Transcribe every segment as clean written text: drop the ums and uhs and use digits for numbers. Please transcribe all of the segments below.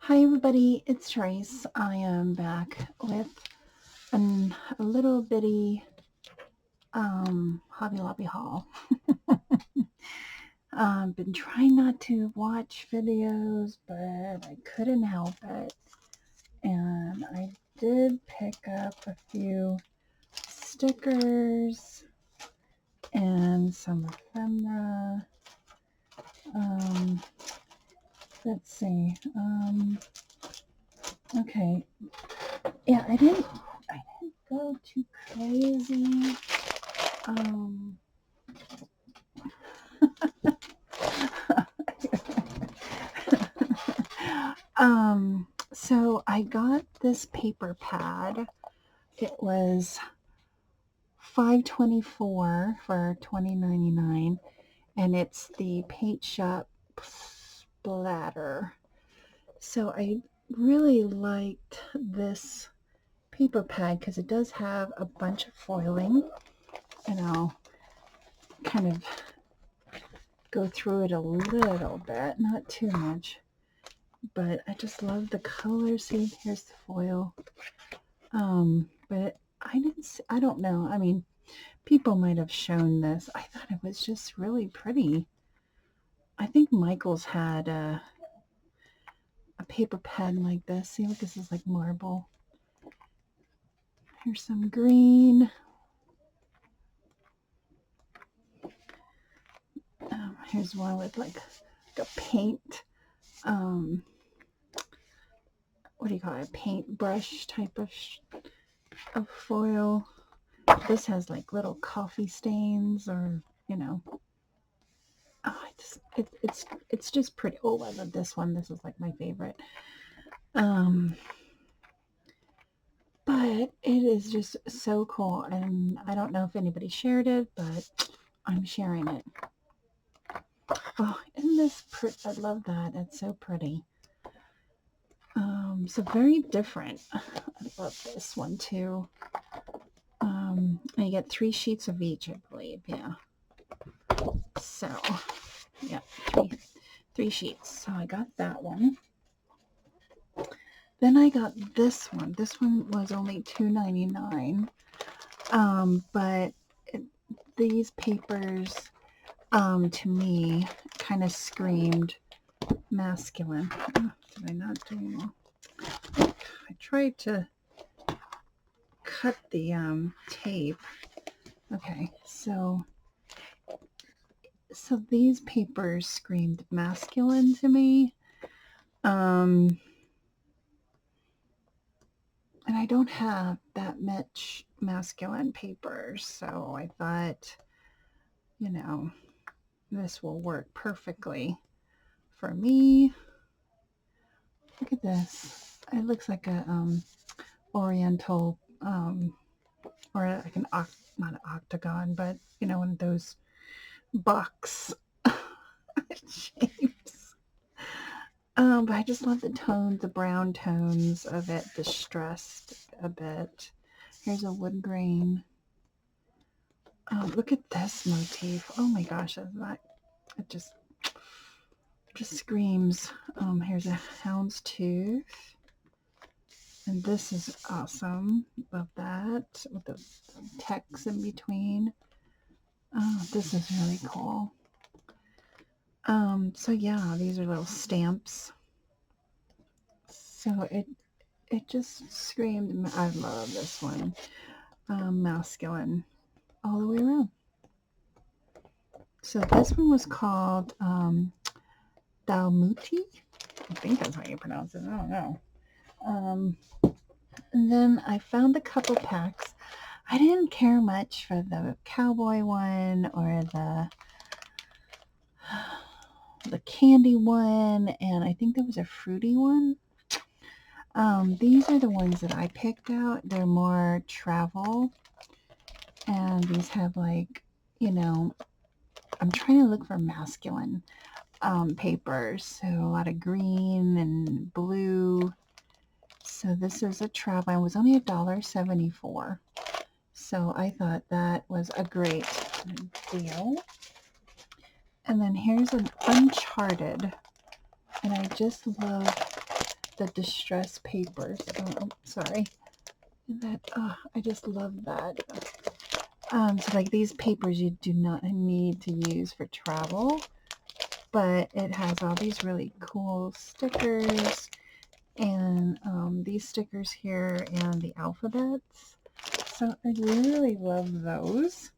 Hi everybody, it's Tereese. I am back with a little bitty Hobby Lobby haul. I've been trying not to watch videos, but I couldn't help it. And I did pick up a few stickers and some ephemera. Um, let's see. Okay. Yeah, I didn't go too crazy. Um, so I got this paper pad. It was $5.24 for $20.99, and it's the Paint Shop Splatter. So I really liked this paper pad because it does have a bunch of foiling, and I'll kind of go through it a little bit, not too much. But I just love the color. See, here's the foil. But I don't know. I mean, people might have shown this. I thought it was just really pretty. I think Michael's had a paper pad like this. See, look, this is like marble. Here's some green. Here's one with like a paint. What do you call it? Paintbrush type of foil. This has like little coffee stains, or oh, it's just pretty. Oh, I love this one. This is like my favorite. Um, but it is just so cool, and I don't know if anybody shared it, but I'm sharing it. Oh, isn't this pretty? I love that. It's so pretty. So very different. I love this one too. And you get 3 sheets of each, I believe. Yeah. So, yeah, three sheets. So I got that one. Then I got this one. This one was only $2.99. But these papers, to me, kind of screamed masculine. Oh, did I not do? I tried to cut the tape. Okay, so these papers screamed masculine to me. And I don't have that much masculine paper, so I thought, this will work perfectly for me. Look at this. It looks like a oriental, or like not an octagon, but one of those box shapes. But I just love the tones, the brown tones of it, distressed a bit. Here's a wood grain. Look at this motif. Oh my gosh, it just screams. Here's a hound's tooth. And this is awesome. Love that. With the text in between. Oh, this is really cool. So yeah, these are little stamps. So it just screamed. I love this one. Masculine all the way around. So this one was called Dalmuti. I think that's how you pronounce it. I don't know. And then I found a couple packs. I didn't care much for the cowboy one or the candy one, and I think there was a fruity one. These are the ones that I picked out. They're more travel, and these have like, I'm trying to look for masculine papers. So a lot of green and blue. So this is a travel. It was only $1.74. So I thought that was a great deal. And then here's an Uncharted. And I just love the distress papers. Oh, sorry. That I just love that. So like these papers you do not need to use for travel, but it has all these really cool stickers and these stickers here and the alphabets. So I really love those.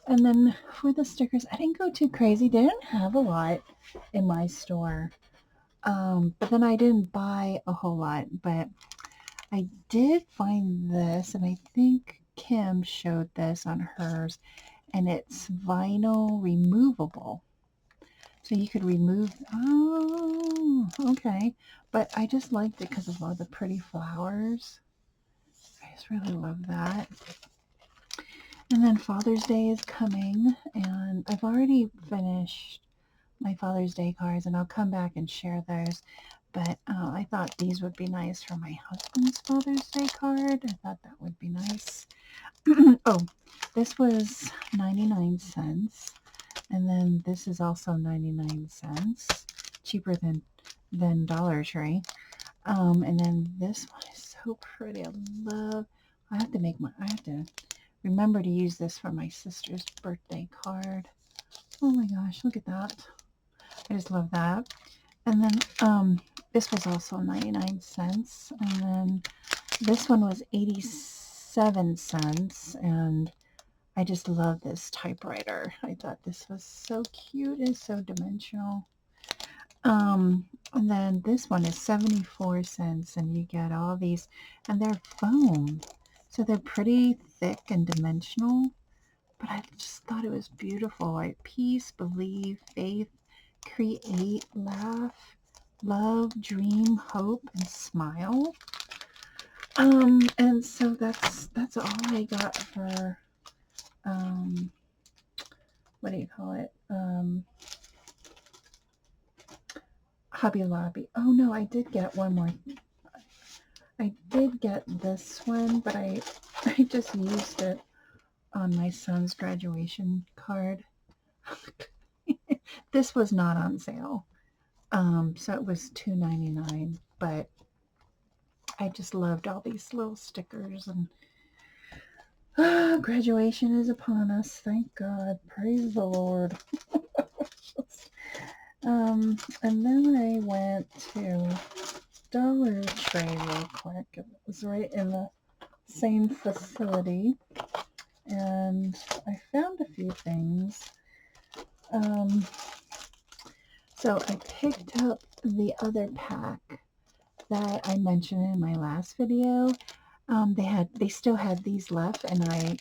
And then for the stickers, I didn't go too crazy. They didn't have a lot in my store. But then I didn't buy a whole lot. But I did find this, and I think Kim showed this on hers, and it's vinyl removable. So you could remove, oh, okay. But I just liked it because of all the pretty flowers. I just really love that. And then Father's Day is coming, and I've already finished my Father's Day cards, and I'll come back and share those. But I thought these would be nice for my husband's Father's Day card. I thought that would be nice. Oh, this was 99 cents. And then this is also 99 cents. Cheaper than Dollar Tree. And then this one is so pretty. I have to remember to use this for my sister's birthday card. Oh my gosh, look at that. I just love that. And then this was also 99 cents. And then this one was 87 cents. And I just love this typewriter. I thought this was so cute and so dimensional. And then this one is 74 cents, and you get all these, and they're foam. So they're pretty thick and dimensional, but I just thought it was beautiful. Like peace, believe, faith, create, laugh, love, dream, hope, and smile. And so that's all I got for what do you call it? Hobby Lobby. Oh no, I did get one more. I did get this one, but I just used it on my son's graduation card. This was not on sale. So it was $2.99, but I just loved all these little stickers, and graduation is upon us. Thank God. Praise the Lord. And then I went to Dollar Tree real quick. It was right in the same facility, and I found a few things. So I picked up the other pack that I mentioned in my last video. They still had these left, and I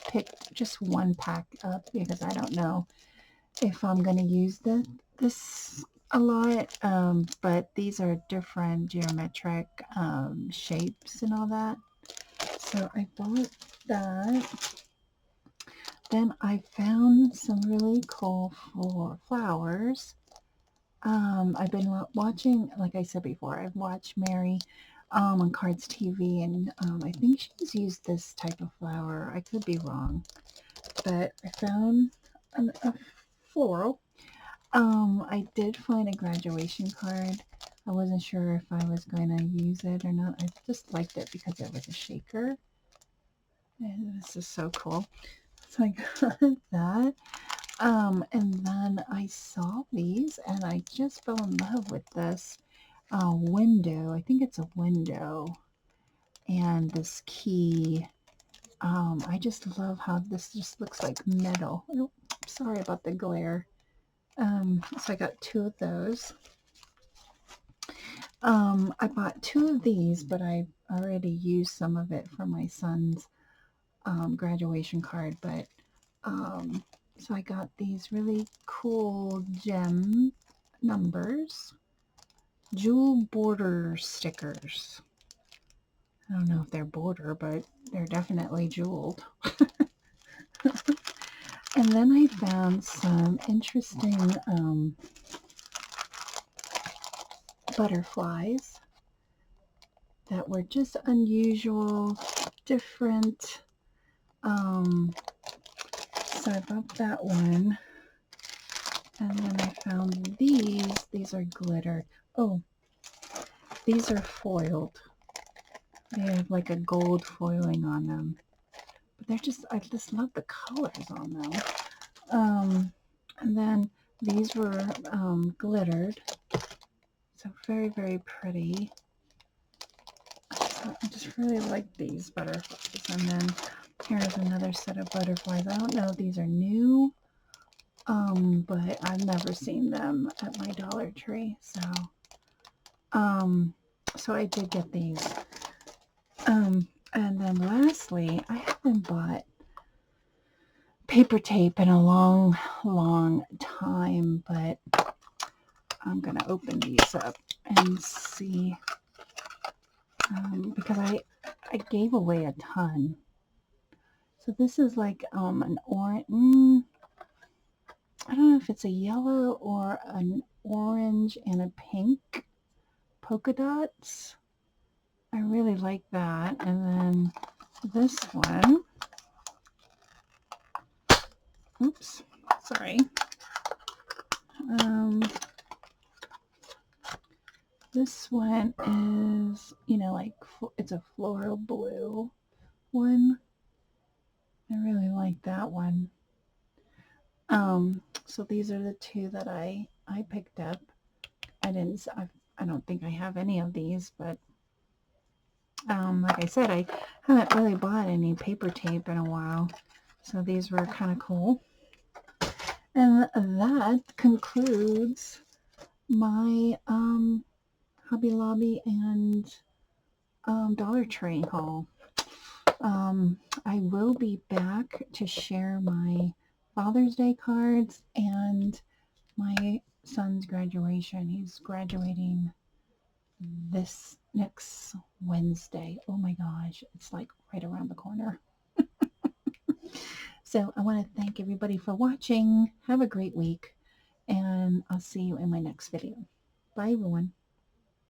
picked just one pack up because I don't know if I'm going to use this a lot, but these are different geometric shapes and all that. So I bought that. Then I found some really cool flowers. I've been watching, like I said before, I've watched Mary on Cards TV, and I think she's used this type of flower. I could be wrong, but I found a floral. I did find a graduation card. I wasn't sure if I was going to use it or not. I just liked it because it was a shaker. And this is so cool. So I got that. And then I saw these, and I just fell in love with this window. I think it's a window. And this key. I just love how this just looks like metal. Oh, sorry about the glare. So I got two of those. I bought two of these, but I already used some of it for my son's graduation card. But so I got these really cool gem numbers, jewel border stickers. I don't know if they're border, but they're definitely jeweled. And then I found some interesting butterflies that were just unusual, different. So I bought that one. And then I found these. These are glittered. Oh, these are foiled. They have like a gold foiling on them. But they're just, I just love the colors on them. And then these were glittered. So very, very pretty. I just really like these butterflies. And then here's another set of butterflies. I don't know if these are new, but I've never seen them at my Dollar Tree. So I did get these. And then lastly, I haven't bought paper tape in a long, long time, but I'm going to open these up and see, because I gave away a ton. So this is like an orange, I don't know if it's a yellow or an orange and a pink polka dots. I really like that. And then this one, oops, sorry. This one is, like it's a floral blue one. I really like that one. So these are the two that I picked up. I don't think I have any of these, but like I said, I haven't really bought any paper tape in a while, so these were kind of cool. And that concludes my Hobby Lobby and Dollar Tree haul. I will be back to share my Father's Day cards and my son's graduation. He's graduating this next Wednesday. Oh my gosh, it's like right around the corner. So I want to thank everybody for watching. Have a great week, and I'll see you in my next video. Bye, everyone.